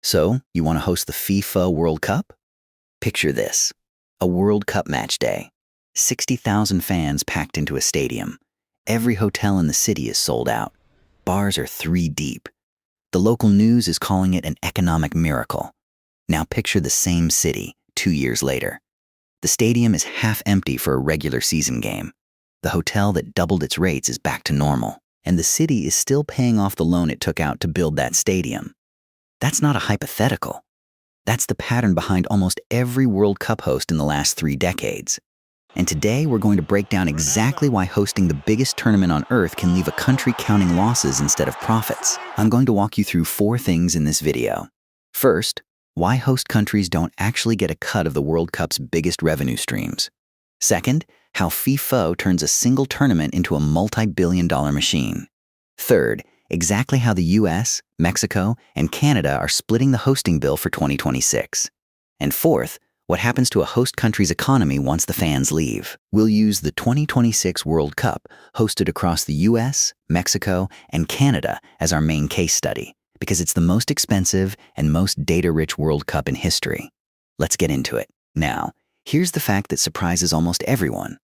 So, you want to host the FIFA World Cup? Picture this: a World Cup match day. 60,000 fans packed into a stadium. Every hotel in the city is sold out. Bars are 3 deep. The local news is calling it an economic miracle. Now picture the same city 2 years later. The stadium is half empty for a regular season game. The hotel that doubled its rates is back to normal, and the city is still paying off the loan it took out to build that stadium. That's not a hypothetical. That's the pattern behind almost every World Cup host in the last 3 decades. And today we're going to break down exactly why hosting the biggest tournament on Earth can leave a country counting losses instead of profits. I'm going to walk you through 4 things in this video. First, why host countries don't actually get a cut of the World Cup's biggest revenue streams. Second, how FIFA turns a single tournament into a multi-billion-dollar machine. Third, exactly how the US, Mexico, and Canada are splitting the hosting bill for 2026. And fourth, what happens to a host country's economy once the fans leave. We'll use the 2026 World Cup, hosted across the US, Mexico, and Canada, as our main case study, because it's the most expensive and most data-rich World Cup in history. Let's get into it. Now, here's the fact that surprises almost everyone.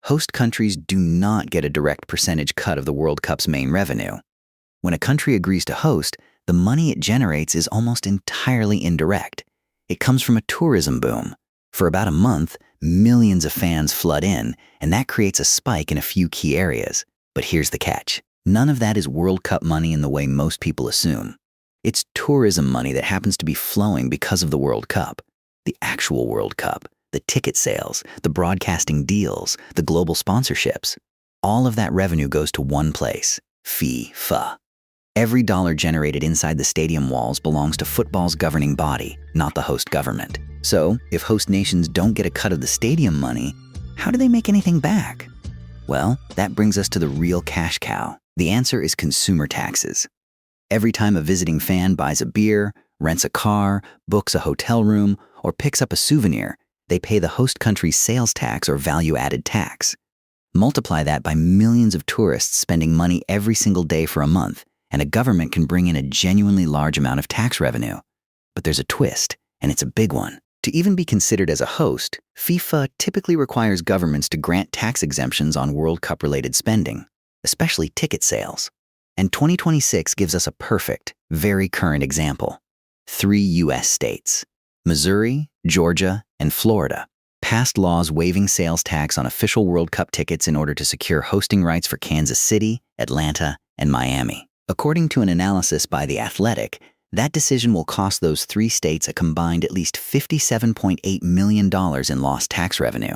Host countries do not get a direct percentage cut of the World Cup's main revenue. When a country agrees to host, the money it generates is almost entirely indirect. It comes from a tourism boom. For about a month, millions of fans flood in, and that creates a spike in a few key areas. But here's the catch. None of that is World Cup money in the way most people assume. It's tourism money that happens to be flowing because of the World Cup. The actual World Cup, the ticket sales, the broadcasting deals, the global sponsorships. All of that revenue goes to one place: FIFA. Every dollar generated inside the stadium walls belongs to football's governing body, not the host government. So, if host nations don't get a cut of the stadium money, how do they make anything back? Well, that brings us to the real cash cow. The answer is consumer taxes. Every time a visiting fan buys a beer, rents a car, books a hotel room, or picks up a souvenir, they pay the host country's sales tax or value-added tax. Multiply that by millions of tourists spending money every single day for a month, and a government can bring in a genuinely large amount of tax revenue. But there's a twist, and it's a big one. To even be considered as a host, FIFA typically requires governments to grant tax exemptions on World Cup-related spending, especially ticket sales. And 2026 gives us a perfect, very current example. 3 US states, Missouri, Georgia, and Florida, passed laws waiving sales tax on official World Cup tickets in order to secure hosting rights for Kansas City, Atlanta, and Miami. According to an analysis by The Athletic, that decision will cost those 3 states a combined at least $57.8 million in lost tax revenue.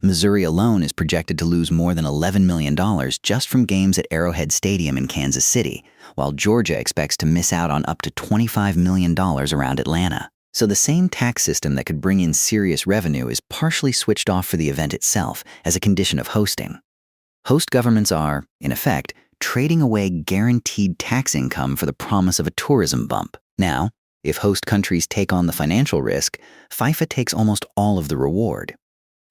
Missouri alone is projected to lose more than $11 million just from games at Arrowhead Stadium in Kansas City, while Georgia expects to miss out on up to $25 million around Atlanta. So the same tax system that could bring in serious revenue is partially switched off for the event itself as a condition of hosting. Host governments are, in effect, trading away guaranteed tax income for the promise of a tourism bump. Now, if host countries take on the financial risk, FIFA takes almost all of the reward.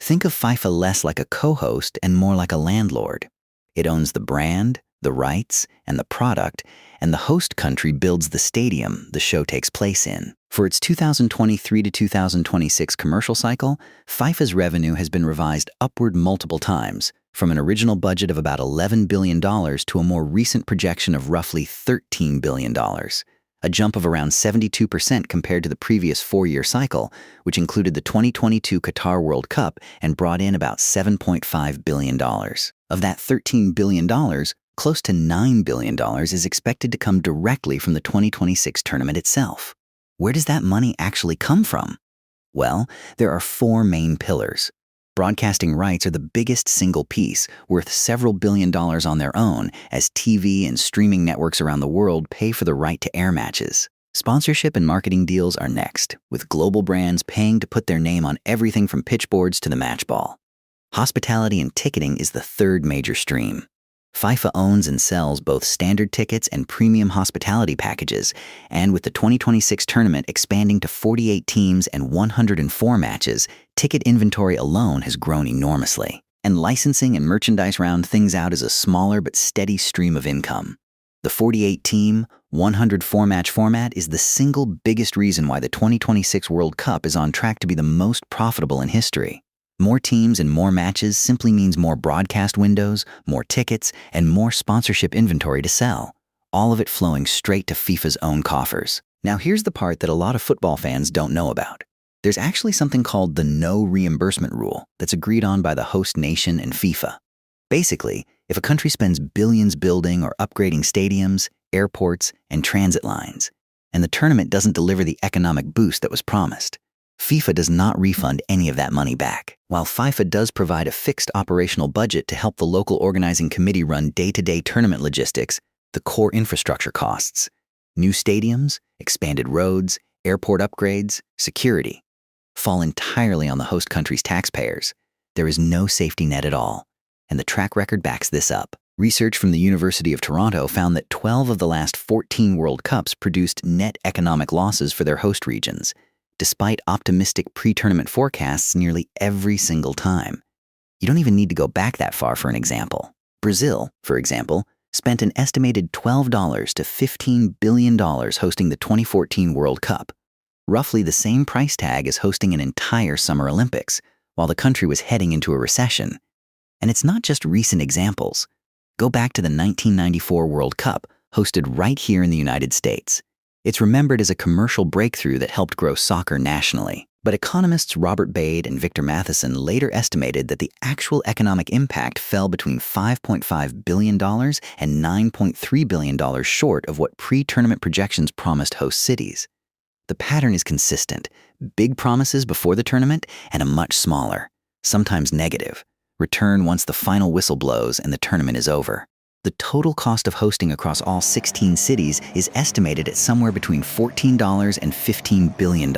Think of FIFA less like a co-host and more like a landlord. It owns the brand, the rights, and the product, and the host country builds the stadium the show takes place in. For its 2023 to 2026 commercial cycle, FIFA's revenue has been revised upward multiple times, from an original budget of about $11 billion to a more recent projection of roughly $13 billion, a jump of around 72% compared to the previous 4-year cycle, which included the 2022 Qatar World Cup and brought in about $7.5 billion. Of that $13 billion, close to $9 billion is expected to come directly from the 2026 tournament itself. Where does that money actually come from? Well, there are 4 main pillars. Broadcasting rights are the biggest single piece, worth several billion dollars on their own, as TV and streaming networks around the world pay for the right to air matches. Sponsorship and marketing deals are next, with global brands paying to put their name on everything from pitchboards to the match ball. Hospitality and ticketing is the 3rd major stream. FIFA owns and sells both standard tickets and premium hospitality packages, and with the 2026 tournament expanding to 48 teams and 104 matches, ticket inventory alone has grown enormously. And licensing and merchandise round things out as a smaller but steady stream of income. The 48-team, 104-match format is the single biggest reason why the 2026 World Cup is on track to be the most profitable in history. More teams and more matches simply means more broadcast windows, more tickets, and more sponsorship inventory to sell, all of it flowing straight to FIFA's own coffers. Now here's the part that a lot of football fans don't know about. There's actually something called the no reimbursement rule that's agreed on by the host nation and FIFA. Basically, if a country spends billions building or upgrading stadiums, airports, and transit lines, and the tournament doesn't deliver the economic boost that was promised, FIFA does not refund any of that money back. While FIFA does provide a fixed operational budget to help the local organizing committee run day-to-day tournament logistics, the core infrastructure costs, new stadiums, expanded roads, airport upgrades, security, fall entirely on the host country's taxpayers. There is no safety net at all, and the track record backs this up. Research from the University of Toronto found that 12 of the last 14 World Cups produced net economic losses for their host regions, despite optimistic pre-tournament forecasts nearly every single time. You don't even need to go back that far for an example. Brazil, for example, spent an estimated $12 to $15 billion hosting the 2014 World Cup, roughly the same price tag as hosting an entire Summer Olympics, while the country was heading into a recession. And it's not just recent examples. Go back to the 1994 World Cup, hosted right here in the United States. It's remembered as a commercial breakthrough that helped grow soccer nationally. But economists Robert Bade and Victor Matheson later estimated that the actual economic impact fell between $5.5 billion and $9.3 billion short of what pre-tournament projections promised host cities. The pattern is consistent: big promises before the tournament and a much smaller, sometimes negative, return once the final whistle blows and the tournament is over. The total cost of hosting across all 16 cities is estimated at somewhere between $14 and $15 billion.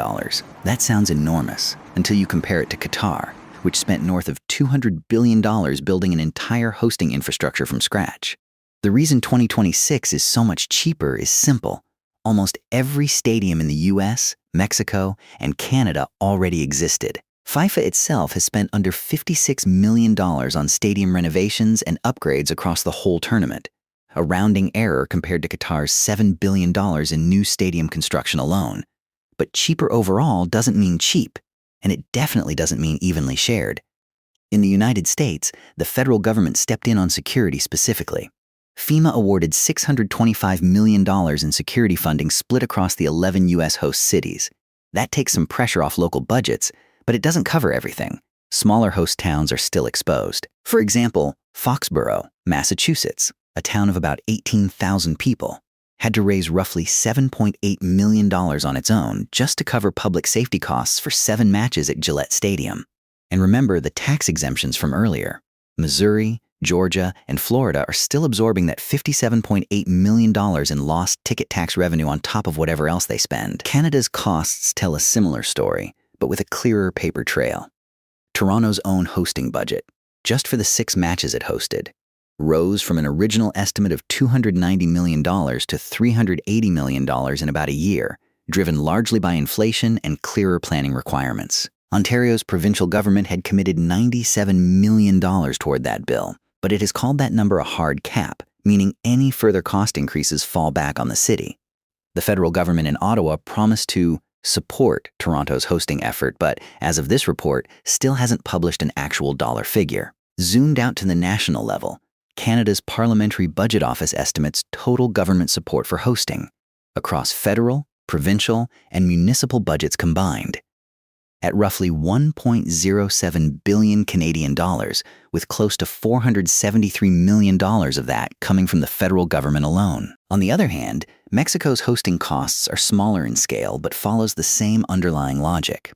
That sounds enormous until you compare it to Qatar, which spent north of $200 billion building an entire hosting infrastructure from scratch. The reason 2026 is so much cheaper is simple. Almost every stadium in the US, Mexico, and Canada already existed. FIFA itself has spent under $56 million on stadium renovations and upgrades across the whole tournament, a rounding error compared to Qatar's $7 billion in new stadium construction alone. But cheaper overall doesn't mean cheap, and it definitely doesn't mean evenly shared. In the United States, the federal government stepped in on security specifically. FEMA awarded $625 million in security funding split across the 11 U.S. host cities. That takes some pressure off local budgets, but it doesn't cover everything. Smaller host towns are still exposed. For example, Foxborough, Massachusetts, a town of about 18,000 people, had to raise roughly $7.8 million on its own just to cover public safety costs for 7 matches at Gillette Stadium. And remember the tax exemptions from earlier. Missouri, Georgia, and Florida are still absorbing that $57.8 million in lost ticket tax revenue on top of whatever else they spend. Canada's costs tell a similar story, but with a clearer paper trail. Toronto's own hosting budget, just for the 6 matches it hosted, rose from an original estimate of $290 million to $380 million in about a year, driven largely by inflation and clearer planning requirements. Ontario's provincial government had committed $97 million toward that bill, but it has called that number a hard cap, meaning any further cost increases fall back on the city. The federal government in Ottawa promised to support Toronto's hosting effort, but as of this report, still hasn't published an actual dollar figure. Zoomed out to the national level, Canada's Parliamentary Budget Office estimates total government support for hosting, across federal, provincial, and municipal budgets combined, at roughly $1.07 billion Canadian dollars, with close to $473 million of that coming from the federal government alone. On the other hand, Mexico's hosting costs are smaller in scale but follows the same underlying logic.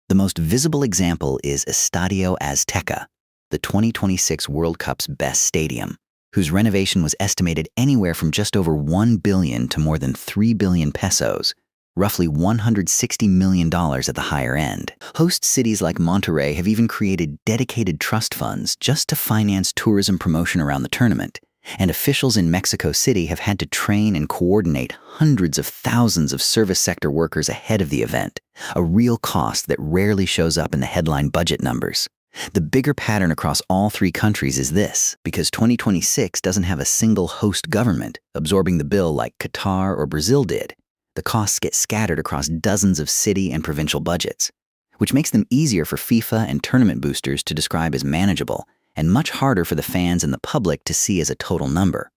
The most visible example is Estadio Azteca, the 2026 World Cup's best stadium, whose renovation was estimated anywhere from just over $1 billion to more than 3 billion pesos, roughly $160 million at the higher end. Host cities like Monterrey have even created dedicated trust funds just to finance tourism promotion around the tournament, and officials in Mexico City have had to train and coordinate hundreds of thousands of service sector workers ahead of the event, a real cost that rarely shows up in the headline budget numbers. The bigger pattern across all three countries is this: because 2026 doesn't have a single host government absorbing the bill like Qatar or Brazil did, the costs get scattered across dozens of city and provincial budgets, which makes them easier for FIFA and tournament boosters to describe as manageable and much harder for the fans and the public to see as a total number.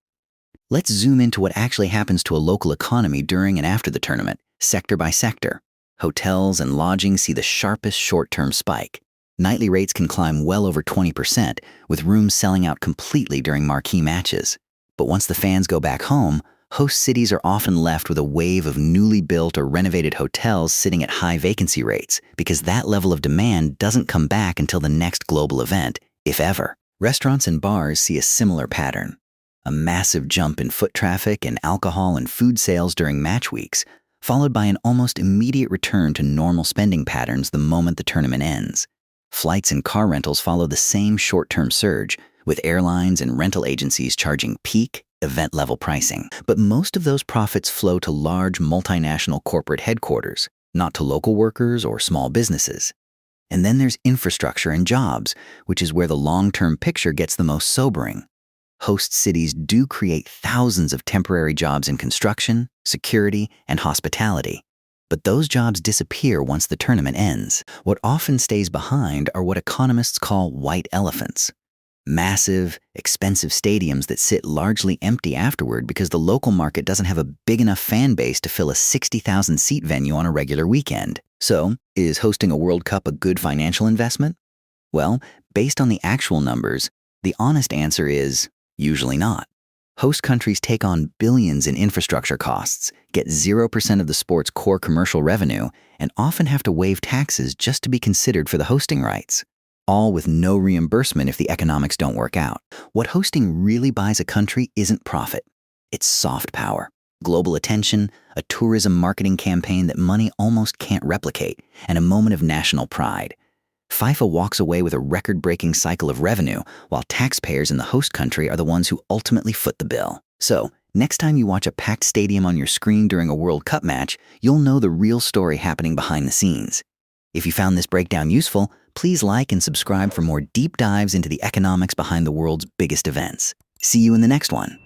Let's zoom into what actually happens to a local economy during and after the tournament, sector by sector. Hotels and lodging see the sharpest short-term spike. Nightly rates can climb well over 20%, with rooms selling out completely during marquee matches. But once the fans go back home, host cities are often left with a wave of newly built or renovated hotels sitting at high vacancy rates, because that level of demand doesn't come back until the next global event, if ever. Restaurants and bars see a similar pattern. A massive jump in foot traffic and alcohol and food sales during match weeks, followed by an almost immediate return to normal spending patterns the moment the tournament ends. Flights and car rentals follow the same short-term surge, with airlines and rental agencies charging peak, event-level pricing. But most of those profits flow to large multinational corporate headquarters, not to local workers or small businesses. And then there's infrastructure and jobs, which is where the long-term picture gets the most sobering. Host cities do create thousands of temporary jobs in construction, security, and hospitality. But those jobs disappear once the tournament ends. What often stays behind are what economists call white elephants. Massive, expensive stadiums that sit largely empty afterward because the local market doesn't have a big enough fan base to fill a 60,000-seat venue on a regular weekend. So, is hosting a World Cup a good financial investment? Well, based on the actual numbers, the honest answer is usually not. Host countries take on billions in infrastructure costs, get 0% of the sport's core commercial revenue, and often have to waive taxes just to be considered for the hosting rights, all with no reimbursement if the economics don't work out. What hosting really buys a country isn't profit. It's soft power, global attention, a tourism marketing campaign that money almost can't replicate, and a moment of national pride. FIFA walks away with a record-breaking cycle of revenue, while taxpayers in the host country are the ones who ultimately foot the bill. So, next time you watch a packed stadium on your screen during a World Cup match, you'll know the real story happening behind the scenes. If you found this breakdown useful, please like and subscribe for more deep dives into the economics behind the world's biggest events. See you in the next one.